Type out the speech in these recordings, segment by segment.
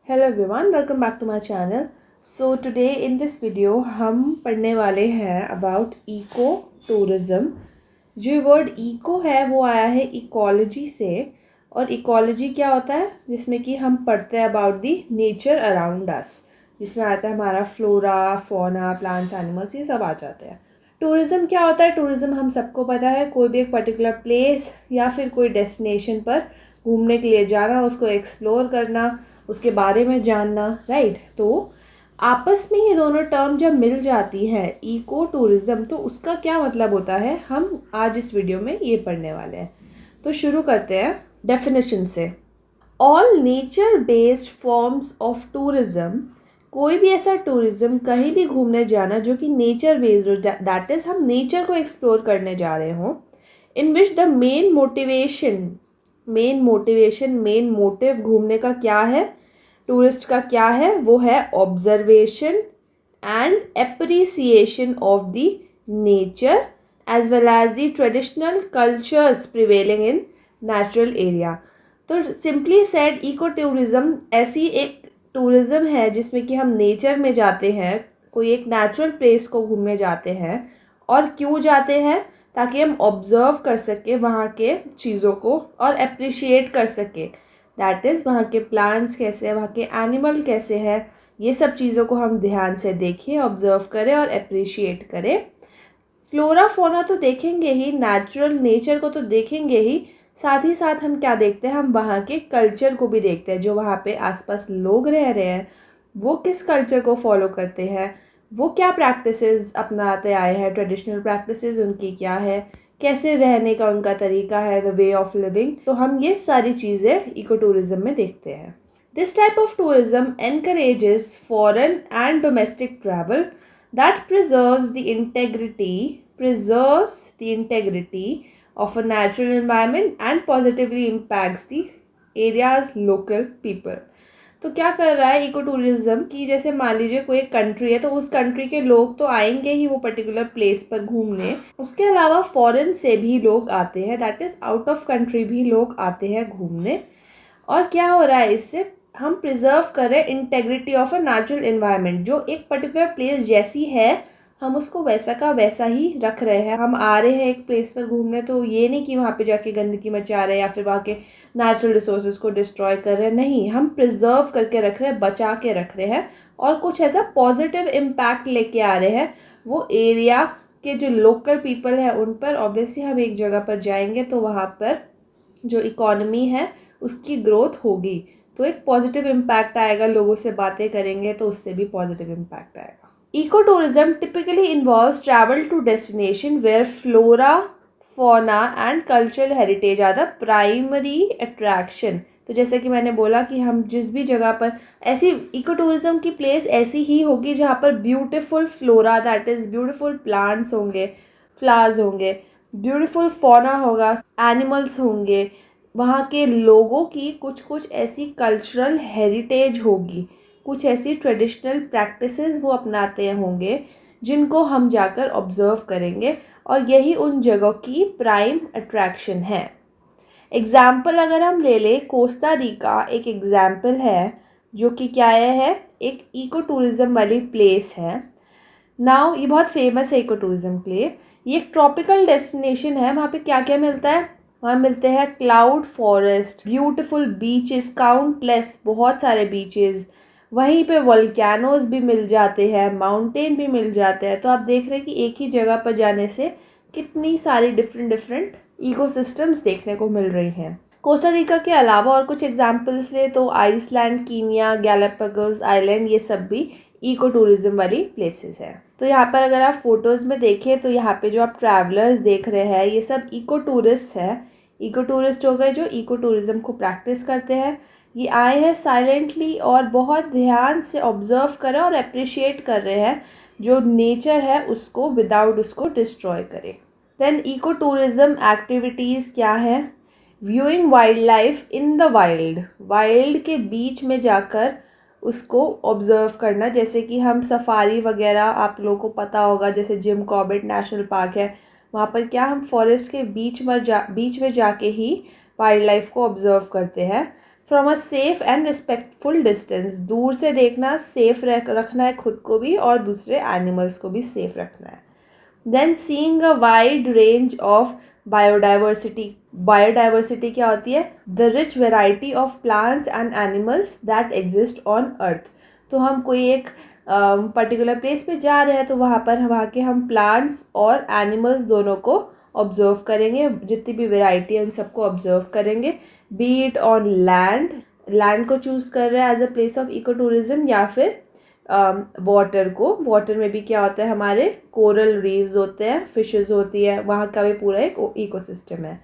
Hello everyone, welcome back to my channel. So today in this video हम पढ़ने वाले हैं अबाउट इको टूरिज़्म। जो वर्ड इको है वो आया है इकोलॉजी से, और इकोलॉजी क्या होता है, जिसमें कि हम पढ़ते हैं about the nature around us, जिसमें आता है हमारा फ्लोरा, फौना, प्लांट्स, एनिमल्स, ये सब आ जाते हैं। टूरिज़्म क्या होता है? टूरिज़्म हम सबको पता है, कोई भी एक पर्टिकुलर प्लेस या फिर कोई डेस्टिनेशन पर घूमने के लिए जाना, उसको एक्सप्लोर करना, उसके बारे में जानना, राइट। तो आपस में ये दोनों टर्म जब मिल जाती है, इको टूरिज़्म, तो उसका क्या मतलब होता है, हम आज इस वीडियो में ये पढ़ने वाले हैं। तो शुरू करते हैं डेफिनेशन से। All nature based forms of tourism, कोई भी ऐसा टूरिज़्म, कहीं भी घूमने जाना जो कि नेचर बेस्ड हो, दैट इज़ हम नेचर को एक्सप्लोर करने जा रहे हों, in which the main main motive घूमने का क्या है, टूरिस्ट का क्या है, वो है observation and appreciation of the nature as well as the traditional cultures prevailing in natural area. तो सिंपली सेड, इको टूरिज़्म ऐसी एक टूरिज़्म है जिसमें कि हम नेचर में जाते हैं, कोई एक नेचुरल प्लेस को घूमने जाते हैं। और क्यों जाते हैं? ताकि हम ऑब्जर्व कर सके वहाँ के चीज़ों को और अप्रिशिएट कर सके, दैट इज़ वहाँ के प्लांट्स कैसे हैं, वहाँ के एनिमल कैसे हैं, ये सब चीज़ों को हम ध्यान से देखें, ऑब्जर्व करें और अप्रिशिएट करें। फ्लोरा फोना तो देखेंगे ही, नेचुरल नेचर को तो देखेंगे ही, साथ ही साथ हम क्या देखते हैं, हम वहाँ के कल्चर को भी देखते हैं। जो वहाँ पे आसपास लोग रह रहे हैं, वो किस कल्चर को फॉलो करते हैं, वो क्या प्रैक्टिसेस अपनाते आए हैं, ट्रेडिशनल प्रैक्टिसेस उनकी क्या है, कैसे रहने का उनका तरीका है, द वे ऑफ लिविंग। तो हम ये सारी चीज़ें इको टूरिज़्म में देखते हैं। This type of tourism encourages foreign and domestic travel that preserves the integrity of a natural environment and positively impacts the area's local people। तो क्या कर रहा है इको टूरिज्म की, जैसे मान लीजिए कोई एक कंट्री है, तो उस कंट्री के लोग तो आएंगे ही वो पर्टिकुलर प्लेस पर घूमने, उसके अलावा फॉरेन से भी लोग आते हैं, that is out of country भी लोग आते हैं घूमने। और क्या हो रहा है इससे, हम प्रिजर्व कर रहे हैं integrity of a natural environment. जो एक पर्टिकुलर प्लेस जैसी है, हम उसको वैसा का वैसा ही रख रहे हैं। हम आ रहे हैं एक प्लेस पर घूमने, तो ये नहीं कि वहाँ पे जाके गंदगी मचा रहे हैं या फिर वहाँ के नेचुरल रिसोर्सेज को डिस्ट्रॉय कर रहे हैं, नहीं, हम प्रिजर्व करके रख रहे हैं, बचा के रख रहे हैं, और कुछ ऐसा पॉजिटिव इम्पैक्ट लेके आ रहे हैं वो एरिया के जो लोकल पीपल है उन पर। ऑब्वियसली हम एक जगह पर जाएंगे तो वहाँ पर जो इकोनॉमी है उसकी ग्रोथ होगी, तो एक पॉजिटिव इम्पैक्ट आएगा। लोगों से बातें करेंगे तो उससे भी पॉजिटिव इम्पैक्ट आएगा। Eco tourism typically involves travel to destination where flora, fauna and cultural heritage are the primary attraction. तो जैसे कि मैंने बोला कि हम जिस भी जगह पर, ऐसी इको टूरिज्म की प्लेस ऐसी ही होगी जहाँ पर beautiful flora, that is beautiful plants होंगे, फ्लावर्स होंगे, ब्यूटीफुल फौना होगा, एनिमल्स होंगे, वहाँ के लोगों की कुछ ऐसी कल्चरल हेरिटेज होगी, कुछ ऐसी ट्रेडिशनल प्रैक्टिसेस वो अपनाते होंगे जिनको हम जाकर ऑब्जर्व करेंगे, और यही उन जगहों की प्राइम अट्रैक्शन है। एग्ज़ाम्पल अगर हम ले लें, कोस्टा रिका एक एग्ज़ाम्पल है जो कि क्या है, एक इको टूरिज़म वाली प्लेस है। नाउ ये बहुत फेमस है इको टूरिज़म के लिए। ये एक ट्रॉपिकल डेस्टिनेशन है। वहाँ पे क्या क्या मिलता है? वहाँ मिलते हैं cloud forest, beautiful beaches, countless, बहुत सारे बीचेस, वहीं पे वोल्केनोज भी मिल जाते हैं, माउंटेन भी मिल जाते हैं। तो आप देख रहे हैं कि एक ही जगह पर जाने से कितनी सारी डिफरेंट इकोसिस्टम्स देखने को मिल रही हैं। कोस्टा रिका के अलावा और कुछ एग्जांपल्स ले तो आइसलैंड, कीनिया, गैलापागोस आइलैंड, ये सब भी इको टूरिज्म वाली प्लेसेस हैं। तो यहाँ पर अगर आप फोटोज़ में देखें तो यहाँ पे जो आप ट्रैवलर्स देख रहे हैं, ये सब इको टूरिस्ट हैं। इको टूरिस्ट हो गए जो इको टूरिज्म को प्रैक्टिस करते हैं। ये आए हैं साइलेंटली और बहुत ध्यान से ऑब्जर्व कर रहे हैं और अप्रिशिएट कर रहे हैं जो नेचर है उसको, विदाउट उसको डिस्ट्रॉय करे। देन इको टूरिज्म एक्टिविटीज़ क्या है? Viewing wild life in the wild, wild के बीच में जाकर उसको ऑब्जर्व करना। जैसे कि हम सफारी वगैरह, आप लोगों को पता होगा, जैसे जिम कॉर्बेट नेशनल पार्क है, वहाँ पर क्या हम फॉरेस्ट के बीच में जाके ही वाइल्ड लाइफ को ऑब्जर्व करते हैं। From a safe and respectful distance, दूर से देखना, सेफ रखना है खुद को भी और दूसरे एनिमल्स को भी सेफ रखना है. Then seeing a wide range of biodiversity. Biodiversity क्या होती है? The rich variety of plants and animals that exist on earth. तो हम कोई एक पर्टिकुलर प्लेस पे जा रहे हैं तो वहाँ पर वहाँ के हम प्लांट्स और एनिमल्स दोनों को ऑब्जर्व करेंगे, जितनी भी वेराइटी है उन सबको ऑब्जर्व करेंगे. Be it on land, land को चूज़ कर रहे हैं as a place of eco tourism, या फिर वाटर को. वाटर में भी क्या होता है, हमारे कोरल रीव्स होते हैं, फिशेस होती है, वहाँ का भी पूरा एक इकोसिस्टम है.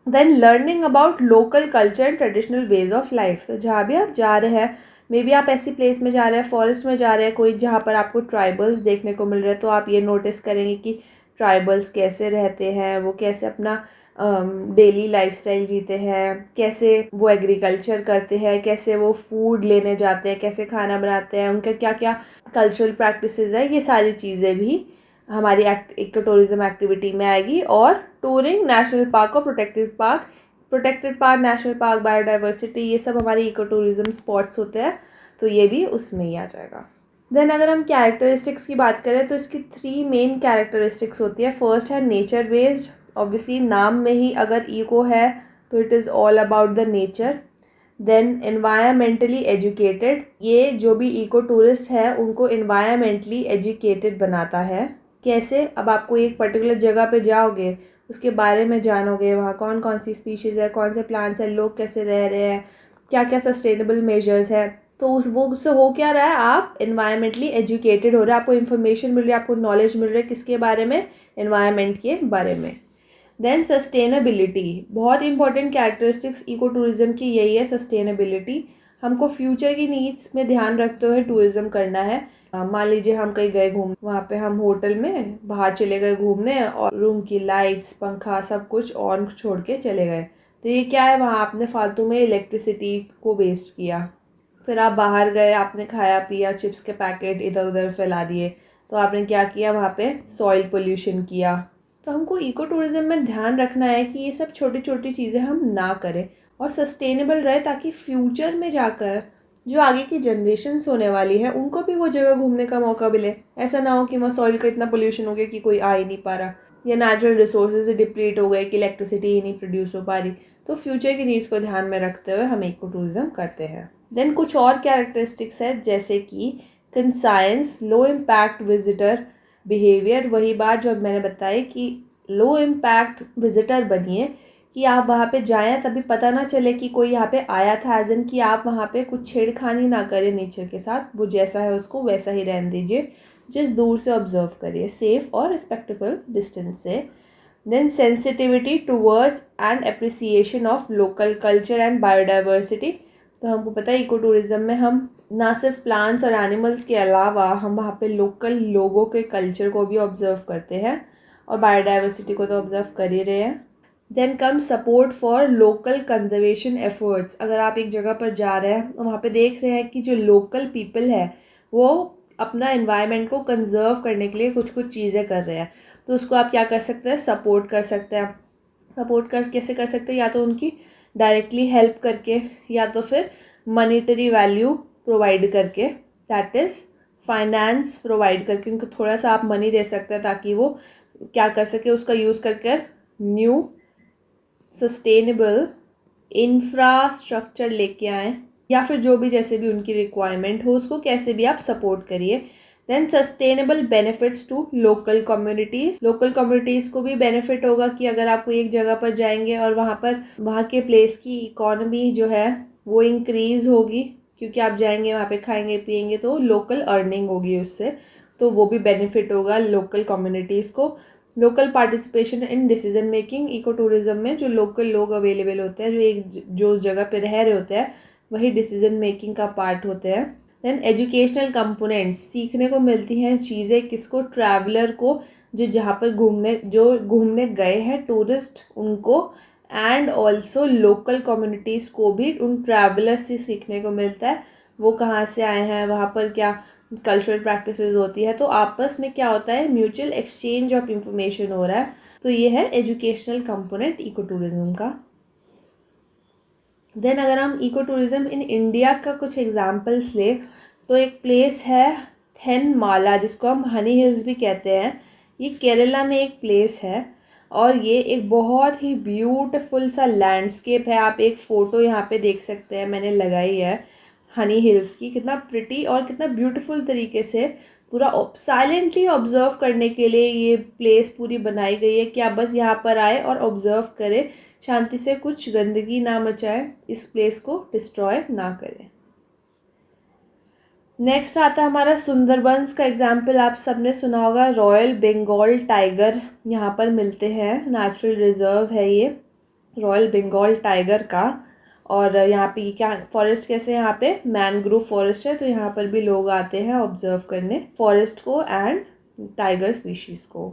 Then learning about local culture and traditional ways of life. तो जहाँ भी आप जा रहे हैं, मे बी आप ऐसी प्लेस में जा रहे हैं, फॉरेस्ट में जा रहे हैं कोई, जहाँ पर आपको ट्राइबल्स देखने को मिल रहे हैं, तो आप ये नोटिस करेंगे कि ट्राइबल्स कैसे रहते हैं, वो कैसे अपना डेली लाइफस्टाइल जीते हैं, कैसे वो एग्रीकल्चर करते हैं, कैसे वो फूड लेने जाते हैं, कैसे खाना बनाते हैं, उनका क्या क्या कल्चरल प्रैक्टिसेस है. ये सारी चीज़ें भी हमारी इको टूरिज्म एक्टिविटी में आएगी. और टूरिंग नेशनल पार्क और protected park, national park, biodiversity, ये सब हमारे इको टूरिज्म स्पॉट्स होते हैं, तो ये भी उसमें ही आ जाएगा. देन अगर हम कैरेक्टरिस्टिक्स की बात करें तो इसकी 3 मेन कैरेक्टरिस्टिक्स होती है. फर्स्ट है नेचर बेस्ड. ऑब्वियसली नाम में ही अगर इको है तो it is all about the nature. Then environmentally educated. ये जो भी इको टूरिस्ट है उनको एनवायरमेंटली एजुकेटेड बनाता है. कैसे? अब आप कोई एक पर्टिकुलर जगह पे जाओगे, उसके बारे में जानोगे, वहाँ कौन कौन सी स्पीशीज़ है, कौन से प्लांट्स हैं, लोग कैसे रह रहे हैं, क्या क्या सस्टेनेबल मेजर्स है. तो उससे हो क्या रहा है, आप एनवायरमेंटली एजुकेटेड हो रहे हैं, आपको इन्फॉर्मेशन मिल रही है, आपको नॉलेज मिल रही है. किसके बारे में? एनवायरमेंट के बारे में. Then sustainability. बहुत इंपॉर्टेंट कैरेक्टरिस्टिक्स इको टूरिज्म की यही है, सस्टेनेबिलिटी. हमको फ्यूचर की नीड्स में ध्यान रखते हुए टूरिज्म करना है. मान लीजिए हम कहीं गए घूम, वहाँ पे हम होटल में बाहर चले गए घूमने और रूम की लाइट्स, पंखा सब कुछ ऑन छोड़ के चले गए, तो ये क्या है, वहाँ आपने फालतू में इलेक्ट्रिसिटी को वेस्ट किया. फिर आप बाहर गए, आपने खाया पिया, चिप्स के पैकेट इधर उधर फैला दिए, तो आपने क्या किया, वहाँ पे सॉइल पोल्यूशन किया. तो हमको इको टूरिज्म में ध्यान रखना है कि ये सब छोटी छोटी चीज़ें हम ना करें और सस्टेनेबल रहे, ताकि फ्यूचर में जाकर जो आगे की जनरेशन्स होने वाली है उनको भी वो जगह घूमने का मौका मिले. ऐसा ना हो कि वहाँ सॉइल का इतना पोल्यूशन हो गया कि कोई आ ही नहीं पा रहा, या नेचुरल रिसोर्सेज डिप्लीट हो गए कि इलेक्ट्रिसिटी ही नहीं प्रोड्यूस हो पा रही. तो फ्यूचर की नीड्स को ध्यान में रखते हुए हम इको टूरिज्म करते हैं. देन कुछ और कैरेक्टरिस्टिक्स है, जैसे कि conscience, low impact visitor behaviour. वही बात जो मैंने बताई कि लो इम्पैक्ट विजिटर बनिए, कि आप वहाँ पे जाएं तभी पता ना चले कि कोई यहाँ पे आया था, एज इन कि आप वहाँ पे कुछ छेड़खानी ना करें नेचर के साथ. वो जैसा है उसको वैसा ही रहने दीजिए, जिस दूर से ऑब्जर्व करिए सेफ और रिस्पेक्टेबल डिस्टेंस से. Then sensitivity towards and appreciation of local culture and biodiversity. तो हमको पता है इको टूरिज्म में हम ना सिर्फ प्लांट्स और एनिमल्स के अलावा हम वहाँ पे लोकल लोगों के कल्चर को भी ऑब्जर्व करते हैं और बायोडाइवर्सिटी को तो ऑब्जर्व कर ही रहे हैं. Then come support for local conservation efforts. अगर आप एक जगह पर जा रहे हैं और वहाँ पे देख रहे हैं कि जो लोकल पीपल है वो अपना एनवायरनमेंट को कंजर्व करने के लिए कुछ कुछ चीज़ें कर रहे हैं, तो उसको आप क्या कर सकते हैं, सपोर्ट कर सकते हैं. सपोर्ट कर कैसे कर सकते हैं, या तो उनकी डायरेक्टली हेल्प करके, या तो फिर मनीटरी वैल्यू प्रोवाइड करके, दैट इज़ फाइनेंस प्रोवाइड करके उनको थोड़ा सा आप मनी दे सकते हैं, ताकि वो क्या कर सके, उसका यूज़ करके न्यू सस्टेनेबल इंफ्रास्ट्रक्चर लेके आएँ, या फिर जो भी जैसे भी उनकी रिक्वायरमेंट हो उसको कैसे भी आप सपोर्ट करिए. Then sustainable benefits to local communities. Local communities को भी बेनिफिट होगा कि अगर आप कोई एक जगह पर जाएंगे और वहाँ पर वहाँ के प्लेस की इकोनॉमी जो है वो इंक्रीज़ होगी, क्योंकि आप जाएंगे वहाँ पे खाएंगे पिएंगे, तो लोकल अर्निंग होगी उससे, तो वो भी बेनिफिट होगा लोकल कम्युनिटीज़ को. Local participation in decision making. Eco tourism में जो लोकल लोग अवेलेबल होते हैं, जो उस जगह पे रह रहे होते हैं, वही डिसीजन मेकिंग का पार्ट होते हैं. Then educational components. सीखने को मिलती हैं चीज़ें किसको, ट्रैवलर को, जहाँ पर घूमने गए हैं टूरिस्ट उनको, एंड ऑल्सो लोकल कम्युनिटीज़ को भी उन ट्रैवलर से सीखने को मिलता है, वो कहाँ से आए हैं, वहाँ पर क्या कल्चरल प्रैक्टिसेस होती है, तो आपस में क्या होता है, म्यूचुअल एक्सचेंज ऑफ इंफॉर्मेशन हो रहा है. तो ये है एजुकेशनल कंपोनेंट इको टूरिज्म का. देन अगर हम इको टूरिज़्म इन इंडिया का कुछ एग्जांपल्स ले तो एक प्लेस है थेनमाला, जिसको हम हनी हिल्स भी कहते हैं। ये केरला में एक प्लेस है और ये एक बहुत ही ब्यूटीफुल सा लैंडस्केप है। आप एक फ़ोटो यहाँ पे देख सकते हैं, मैंने लगाई है हनी हिल्स की। कितना प्रिटी और कितना ब्यूटीफुल तरीके से पूरा साइलेंटली ऑब्जर्व करने के लिए ये प्लेस पूरी बनाई गई है कि आप बस यहाँ पर आए और ऑब्जर्व करें, शांति से, कुछ गंदगी ना मचाए, इस प्लेस को डिस्ट्रॉय ना करें। नेक्स्ट आता है हमारा सुंदरबंस का एग्जाम्पल। आप सबने सुना होगा, रॉयल बंगाल टाइगर यहाँ पर मिलते हैं। नेचुरल रिजर्व है ये रॉयल बंगाल टाइगर का। और यहाँ पे क्या फॉरेस्ट कैसे, यहाँ पे मैनग्रोव फॉरेस्ट है, तो यहाँ पर भी लोग आते हैं ऑब्जर्व करने फॉरेस्ट को एंड टाइगर स्पीशीज को।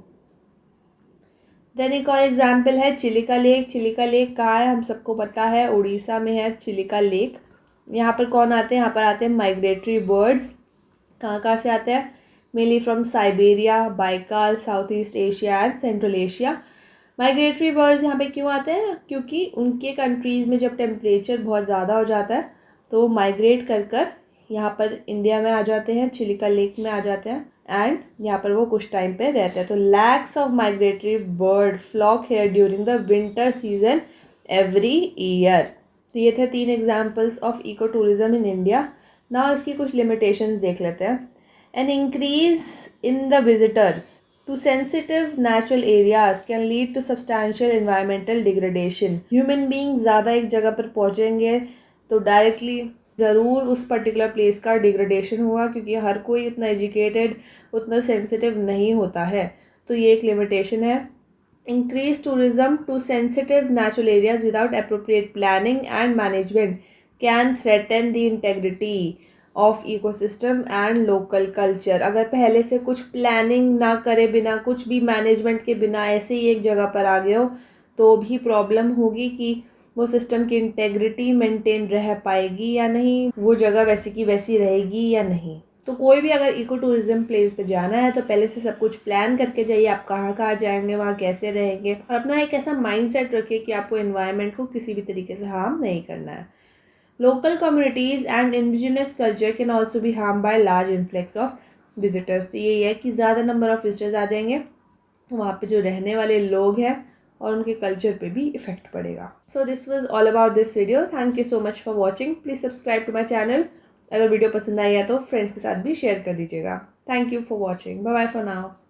देन एक और एग्जाम्पल है चिलिका लेक। चिलिका लेक कहाँ है, हम सबको पता है, उड़ीसा में है चिलिका लेक। यहाँ पर कौन आते हैं, यहाँ पर आते हैं माइग्रेटरी बर्ड्स। कहाँ कहाँ से आते हैं, mainly from Siberia, Baikal, south east Asia and central Asia. Migratory birds यहाँ पे क्यों आते हैं, क्योंकि उनके कंट्रीज़ में जब टेम्परेचर बहुत ज़्यादा हो जाता है तो वो माइग्रेट कर कर यहाँ पर इंडिया में आ जाते हैं, चिलिका लेक में आ जाते हैं एंड यहाँ पर वो कुछ टाइम पे रहते हैं। तो lakhs of migratory bird flock here during the winter season every year. तो ये थे 3 examples of eco tourism in India. ना इसकी कुछ लिमिटेशंस देख लेते हैं। An increase in the visitors to sensitive natural areas can lead to substantial environmental degradation. Human beings ज़्यादा एक जगह पर पहुँचेंगे तो डायरेक्टली ज़रूर उस पर्टिकुलर प्लेस का डिग्रेडेशन होगा, क्योंकि हर कोई इतना एजुकेटेड, उतना सेंसिटिव नहीं होता है। तो ये एक लिमिटेशन है। Increased tourism to sensitive natural areas without appropriate planning and management can threaten the integrity of ecosystem and local culture. अगर पहले से कुछ प्लानिंग ना करे बिना, कुछ भी मैनेजमेंट के बिना ऐसे ही एक जगह पर आ गए हो तो भी प्रॉब्लम होगी कि वो सिस्टम की इंटेग्रिटी मेंटेन रह पाएगी या नहीं, वो जगह वैसी की वैसी रहेगी या नहीं। तो कोई भी अगर इको टूरिज्म प्लेस पे जाना है तो पहले से सब कुछ प्लान करके जाइए, आप कहाँ कहाँ जाएंगे, वहाँ कैसे रहेंगे, और अपना एक ऐसा माइंडसेट रखिए कि आपको एनवायरनमेंट को किसी भी तरीके से हार्म नहीं करना है। Local communities and indigenous culture can also be harmed by large influx of visitors. तो यही है कि ज़्यादा नंबर ऑफ विजिटर्स आ जाएंगे तो वहाँ पे जो रहने वाले लोग हैं और उनके कल्चर पे भी इफेक्ट पड़ेगा। So this was all about this video. Thank you so much for watching. Please subscribe to my channel. अगर वीडियो पसंद आई है तो फ्रेंड्स के साथ भी शेयर कर दीजिएगा। Thank you for watching. Bye bye for now.